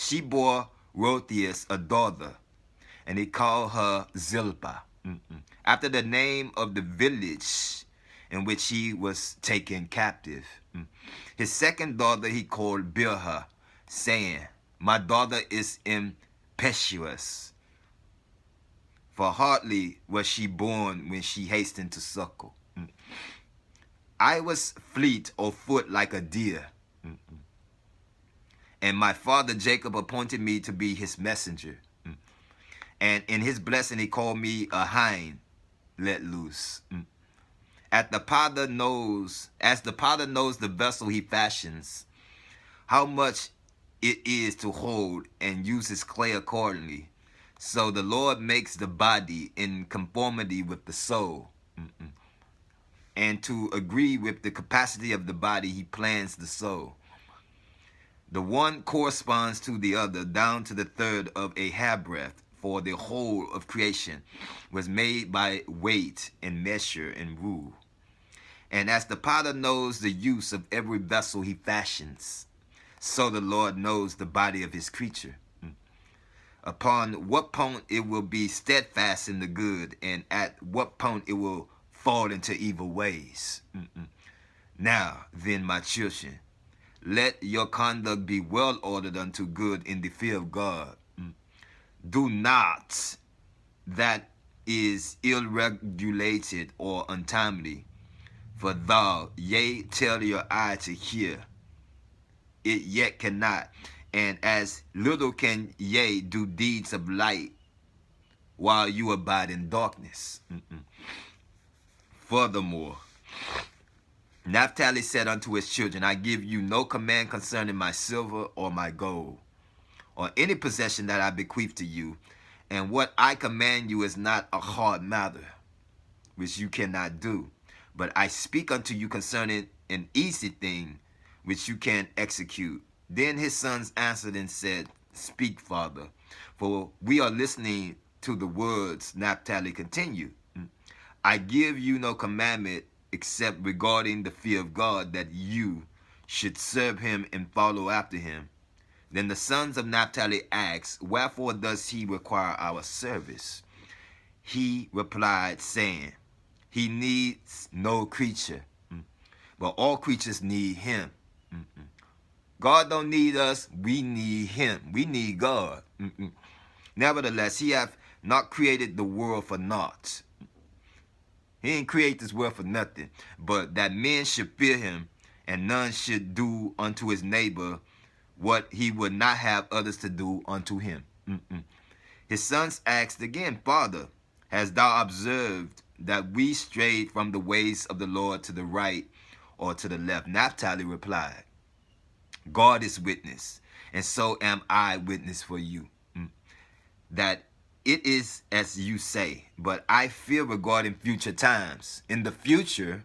she bore Rotheus a daughter, and he called her Zilpah, after the name of the village in which he was taken captive. His second daughter he called Bilhah, saying, my daughter is impetuous, for hardly was she born when she hastened to suckle. I was fleet of foot like a deer, and my father Jacob appointed me to be his messenger. And in his blessing he called me a hind let loose. As the potter knows the vessel he fashions, how much it is to hold, and uses clay accordingly, so the Lord makes the body in conformity with the soul. And to agree with the capacity of the body, he plans the soul. The one corresponds to the other, down to the third of a hairbreadth, for the whole of creation was made by weight and measure and rule. And as the potter knows the use of every vessel he fashions, so the Lord knows the body of his creature, upon what point it will be steadfast in the good, and at what point it will fall into evil ways. Now then, my children, let your conduct be well ordered unto good in the fear of God. Do not that is ill-regulated or untimely, for thou, yea, tell your eye to hear, it yet cannot, and as little can ye do deeds of light while you abide in darkness. Furthermore, Naphtali said unto his children, I give you no command concerning my silver or my gold, or any possession that I bequeath to you, and what I command you is not a hard matter, which you cannot do. But I speak unto you concerning an easy thing, which you can execute. Then his sons answered and said, speak, Father, for we are listening to the words. Naphtali continued, I give you no commandment except regarding the fear of God, that you should serve him and follow after him. Then the sons of Naphtali asked, wherefore does he require our service? He replied, saying, he needs no creature, but all creatures need him. God don't need us, we need him. We need God. Nevertheless, he hath not created the world for naught. He didn't create this world for nothing, but that men should fear him, and none should do unto his neighbor what he would not have others to do unto him. His sons asked again, Father, hast thou observed that we strayed from the ways of the Lord to the right or to the left? Naphtali replied, God is witness, and so am I witness for you, that it is as you say, but I fear regarding future times, in the future,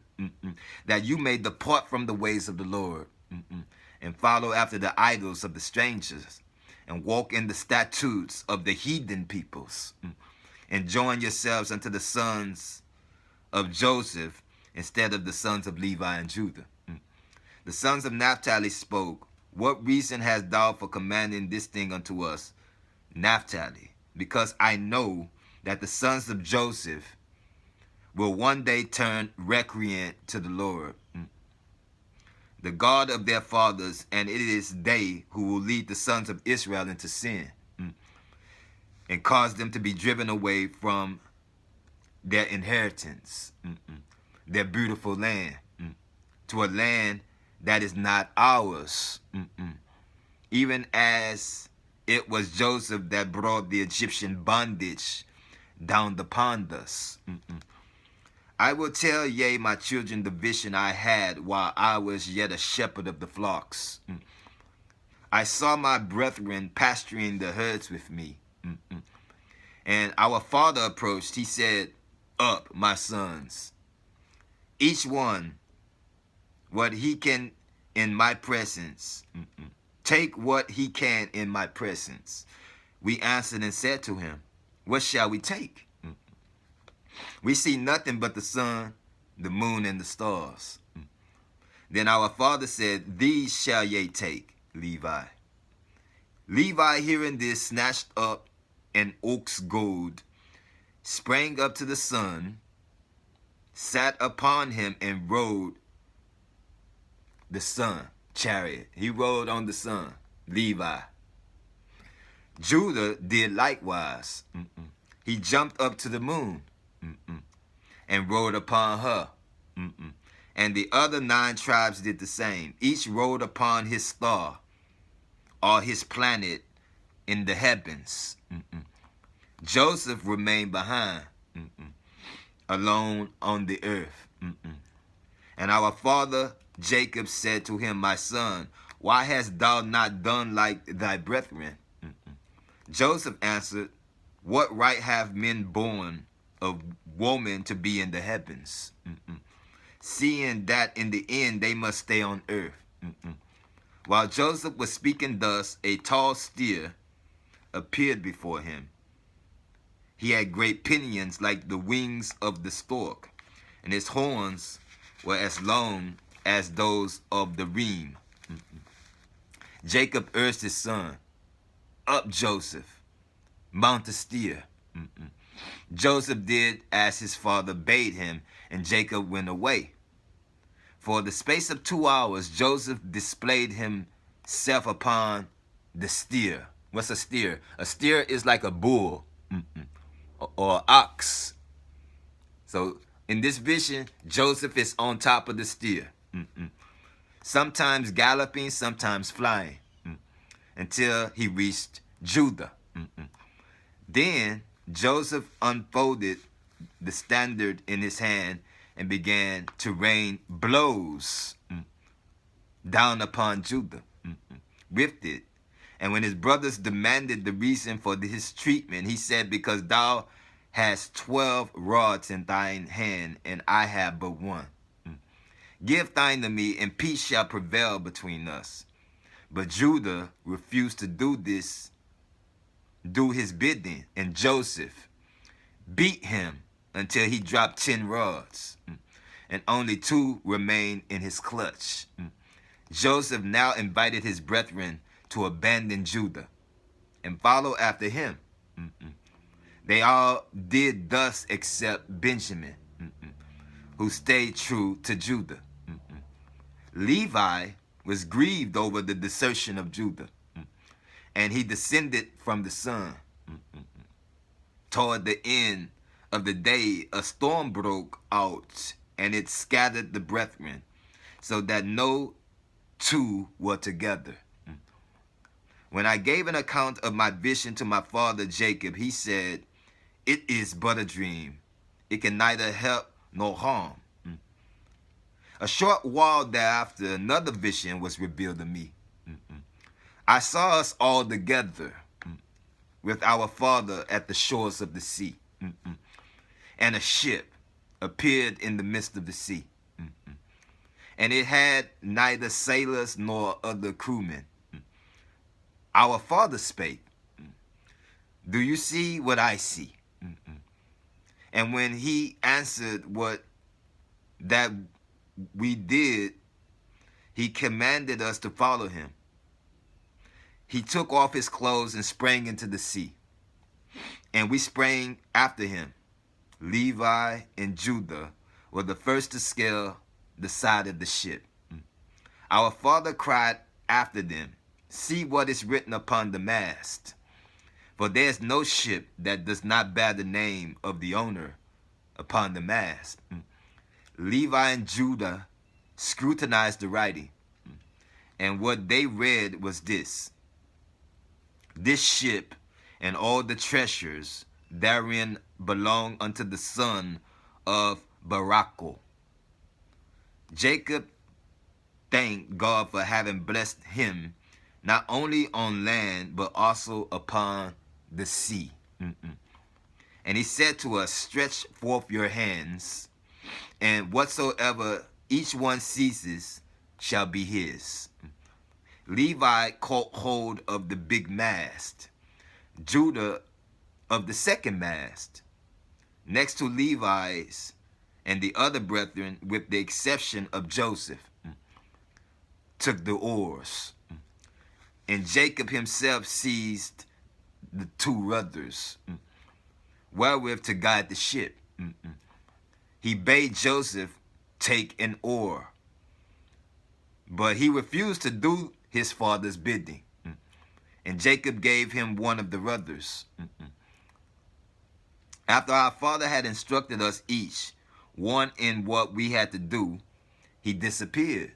that you may depart from the ways of the Lord, and follow after the idols of the strangers, and walk in the statutes of the heathen peoples, and join yourselves unto the sons of Joseph instead of the sons of Levi and Judah. The sons of Naphtali spoke, what reason hast thou for commanding this thing unto us, Naphtali? Because I know that the sons of Joseph will one day turn recreant to the Lord, the God of their fathers, and it is they who will lead the sons of Israel into sin, and cause them to be driven away from their inheritance, their beautiful land, to a land that is not ours, even as it was Joseph that brought the Egyptian bondage down upon us. I will tell, yea, my children, the vision I had while I was yet a shepherd of the flocks. I saw my brethren pasturing the herds with me. And our father approached. He said, up, my sons, each one what he can in my presence. Take what he can in my presence. We answered and said to him, what shall we take? We see nothing but the sun, the moon, and the stars. Then our father said, these shall ye take, Levi. Levi, hearing this, snatched up an oak's goad, sprang up to the sun, sat upon him, and rode the sun chariot. He rode on the sun, Levi. Judah did likewise. He jumped up to the moon and rode upon her. And the other 9 tribes did the same. Each rode upon his star or his planet in the heavens. Joseph remained behind, alone on the earth. And our father Jacob said to him, my son, why hast thou not done like thy brethren? Joseph answered, what right have men born of woman to be in the heavens? Seeing that in the end they must stay on earth. While Joseph was speaking thus, a tall steer appeared before him. He had great pinions like the wings of the stork, and his horns were as long as those of the reem. Jacob urged his son, up, Joseph, mount the steer. Joseph did as his father bade him, and Jacob went away. For the space of 2 hours, Joseph displayed himself upon the steer. What's a steer? A steer is like a bull or ox. So in this vision, Joseph is on top of the steer. Sometimes galloping, sometimes flying, until he reached Judah. Then Joseph unfolded the standard in his hand and began to rain blows down upon Judah with it. And when his brothers demanded the reason for his treatment, he said, because thou hast 12 rods in thine hand, and I have but one. Give thine to me, and peace shall prevail between us. But Judah refused to do his bidding, and Joseph beat him until he dropped 10 rods, and only 2 remained in his clutch. Joseph now invited his brethren to abandon Judah and follow after him. They all did thus except Benjamin, who stayed true to Judah. Levi was grieved over the desertion of Judah, and he descended from the sun. Toward the end of the day, a storm broke out, and it scattered the brethren, so that no 2 were together. When I gave an account of my vision to my father Jacob, he said, it is but a dream. It can neither help nor harm. A short while thereafter, another vision was revealed to me. I saw us all together with our father at the shores of the sea. And a ship appeared in the midst of the sea. And it had neither sailors nor other crewmen. Our father spake, do you see what I see? And when he answered what that we did, he commanded us to follow him. He took off his clothes and sprang into the sea. And we sprang after him. Levi and Judah were the first to scale the side of the ship. Our father cried after them, see what is written upon the mast. For there is no ship that does not bear the name of the owner upon the mast. Levi and Judah scrutinized the writing, and what they read was this: this ship and all the treasures therein belong unto the son of Barachel. Jacob thanked God for having blessed him not only on land, but also upon the sea. And he said to us, stretch forth your hands, and whatsoever each one seizes shall be his. Levi caught hold of the big mast, Judah of the second mast. Next to Levi's and the other brethren, with the exception of Joseph, took the oars. And Jacob himself seized the two rudders, wherewith to guide the ship. He bade Joseph take an oar, but he refused to do his father's bidding. And Jacob gave him one of the rudders. After our father had instructed us each, one in what we had to do, he disappeared.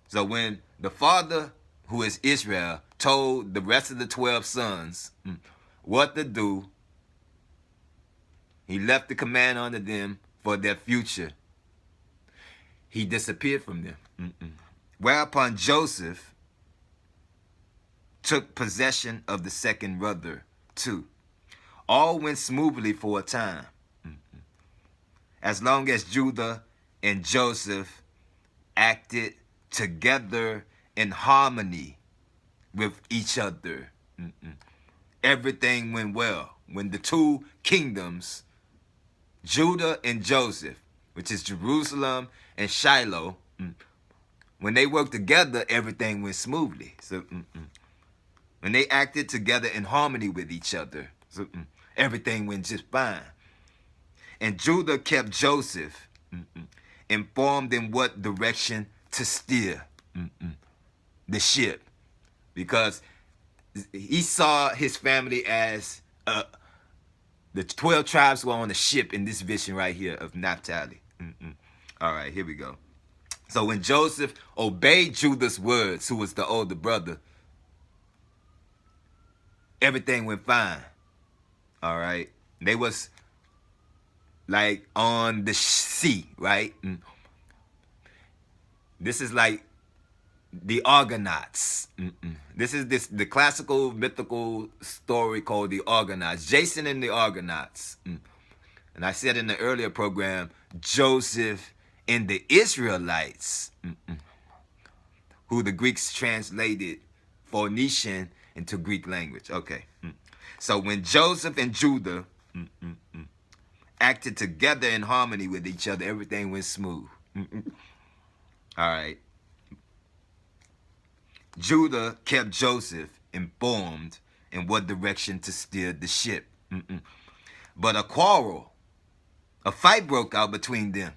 So when the father, who is Israel, told the rest of the 12 sons what to do, he left the command unto them for their future. He disappeared from them. Whereupon Joseph took possession of the second rudder too. All went smoothly for a time, as long as Judah and Joseph acted together in harmony with each other. Everything went well. When the two kingdoms, Judah and Joseph, which is Jerusalem and Shiloh, when they worked together, everything went smoothly. So when they acted together in harmony with each other, so everything went just fine. And Judah kept Joseph informed in what direction to steer the ship, because he saw his family as the 12 tribes were on the ship in this vision right here of Naphtali. All right, here we go. So when Joseph obeyed Judah's words, who was the older brother, everything went fine. All right. They was like on the sea, right? This is like the Argonauts. This is the classical mythical story called the Argonauts. Jason and the Argonauts. And I said in the earlier program, Joseph and the Israelites, who the Greeks translated Phoenician into Greek language. Okay. So when Joseph and Judah acted together in harmony with each other, everything went smooth. All right. Judah kept Joseph informed in what direction to steer the ship. But a fight broke out between them,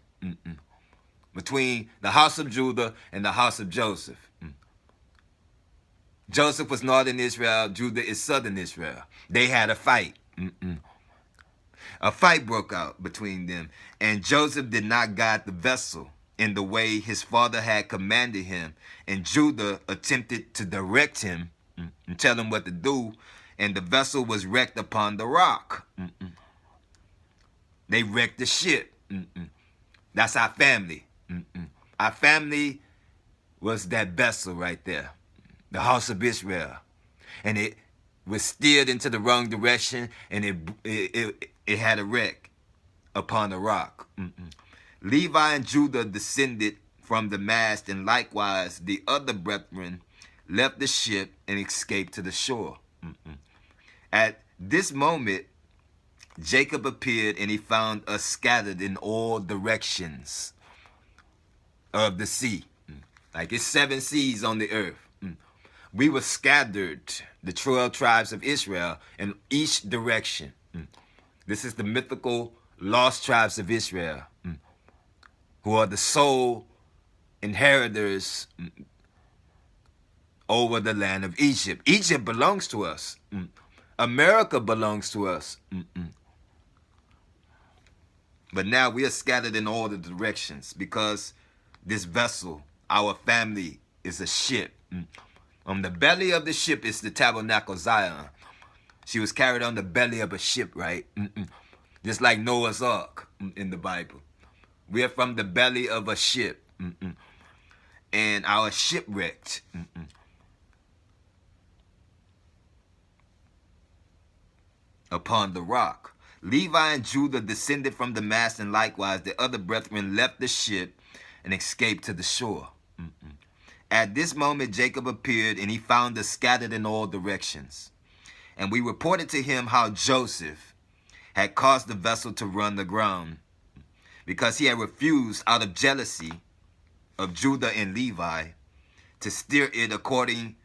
between the house of Judah and the house of Joseph. Joseph was northern Israel, Judah is southern Israel. They had a fight. A fight broke out between them, and Joseph did not guide the vessel in the way his father had commanded him, and Judah attempted to direct him and tell him what to do, and the vessel was wrecked upon the rock. They wrecked the ship. That's our family. Our family was that vessel right there, the house of Israel, and it was steered into the wrong direction, and it had a wreck upon the rock. Levi and Judah descended from the mast, and likewise the other brethren left the ship and escaped to the shore. At this moment, Jacob appeared, and he found us scattered in all directions of the sea. Like it's 7 seas on the earth. We were scattered, the 12 tribes of Israel, in each direction. This is the mythical lost tribes of Israel, who are the sole inheritors over the land of Egypt. Egypt belongs to us. America belongs to us. But now we are scattered in all the directions because this vessel, our family, is a ship. On the belly of the ship is the tabernacle Zion. She was carried on the belly of a ship, right? Just like Noah's Ark in the Bible. We are from the belly of a ship. And our shipwrecked. Upon the rock. Levi and Judah descended from the mast, and likewise the other brethren left the ship and escaped to the shore. At this moment Jacob appeared, and he found us scattered in all directions. And we reported to him how Joseph had caused the vessel to run aground, because he had refused out of jealousy of Judah and Levi to steer it according